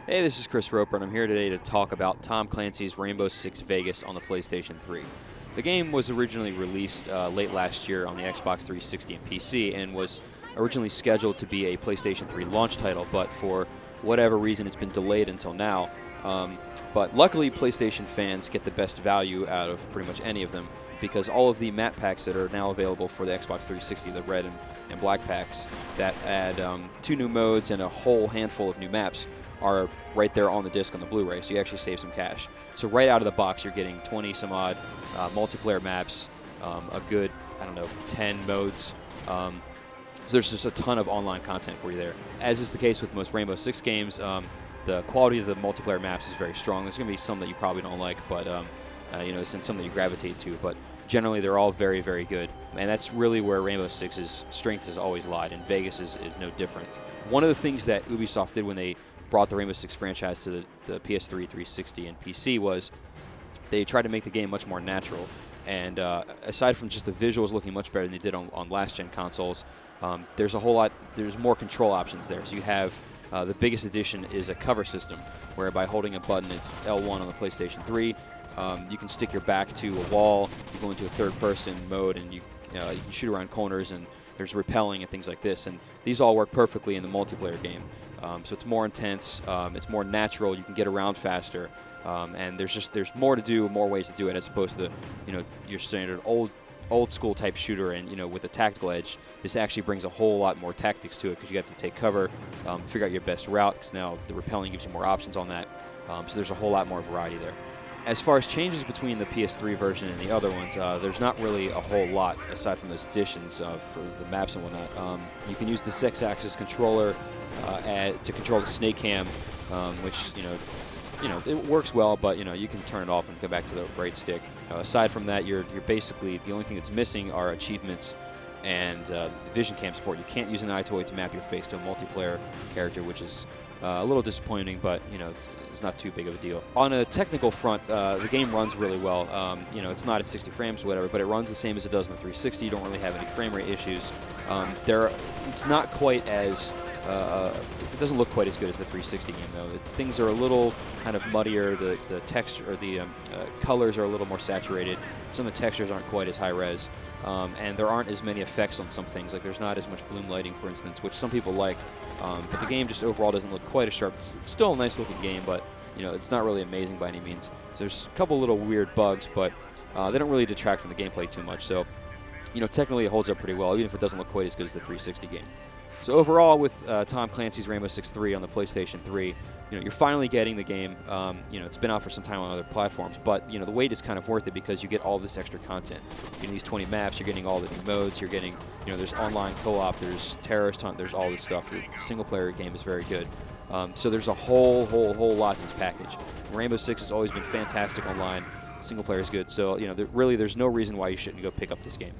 Hey, this is Chris Roper, and I'm here today to talk about Tom Clancy's Rainbow-Six-Vegas on the PlayStation 3. The game was originally released late last year on the Xbox 360 and PC, and was originally scheduled to be a PlayStation 3 launch title, but for whatever reason it's been delayed until now. But luckily, PlayStation fans get the best value out of pretty much any of them, because all of the map packs that are now available for the Xbox 360, the red and black packs, that add 2 new modes and a whole handful of new maps, are right there on the disc on the Blu-ray, so you actually save some cash. So right out of the box, you're getting 20 some odd multiplayer maps, a good, 10 modes. So there's just a ton of online content for you there. As is the case with most Rainbow Six games, the quality of the multiplayer maps is very strong. There's going to be some that you probably don't like, but it's some that you gravitate to. But generally, they're all very, very good. And that's really where Rainbow Six's strength has always lied, and Vegas is no different. One of the things that Ubisoft did when they brought the Rainbow Six franchise to the PS3, 360, and PC was they tried to make the game much more natural. And aside from just the visuals looking much better than they did on last-gen consoles, there's more control options there. So you have the biggest addition is a cover system, where by holding a button, it's L1 on the PlayStation 3, you can stick your back to a wall, you go into a third-person mode, and you can shoot around corners, and there's repelling and things like this. And these all work perfectly in the multiplayer game. So it's more intense, it's more natural, you can get around faster, and there's more to do, more ways to do it, as opposed to your standard old school type shooter. And with the tactical edge, this actually brings a whole lot more tactics to it, because you have to take cover, figure out your best route, because now the repelling gives you more options on that. So there's a whole lot more variety there. As far as changes between the PS3 version and the other ones, there's not really a whole lot aside from those additions for the maps and whatnot. You can use the Six-axis controller to control the snake cam, which it works well, but you can turn it off and go back to the right stick. Aside from that, you're basically, the only thing that's missing are achievements and vision cam support. You can't use an iToy to map your face to a multiplayer character, which is a little disappointing, but it's not too big of a deal. On a technical front, the game runs really well. It's not at 60 frames or whatever, but it runs the same as it does in the 360. You don't really have any frame rate issues. It's not quite as it doesn't look quite as good as the 360 game, though. Things are a little kind of muddier. The texture, or the colors are a little more saturated. Some of the textures aren't quite as high res, and there aren't as many effects on some things. Like there's not as much bloom lighting, for instance, which some people like. But the game just overall doesn't look quite as sharp. It's still a nice looking game, but it's not really amazing by any means. So there's a couple little weird bugs, but they don't really detract from the gameplay too much. So technically it holds up pretty well, even if it doesn't look quite as good as the 360 game. So overall, with Tom Clancy's Rainbow Six 3 on the PlayStation 3, you're finally getting the game. It's been out for some time on other platforms, but the wait is kind of worth it, because you get all this extra content. You're getting these 20 maps, you're getting all the new modes, you're getting, there's online co-op, there's terrorist hunt, there's all this stuff. The single-player game is very good. So there's a whole lot to this package. Rainbow Six has always been fantastic online. Single player is good, so there's no reason why you shouldn't go pick up this game.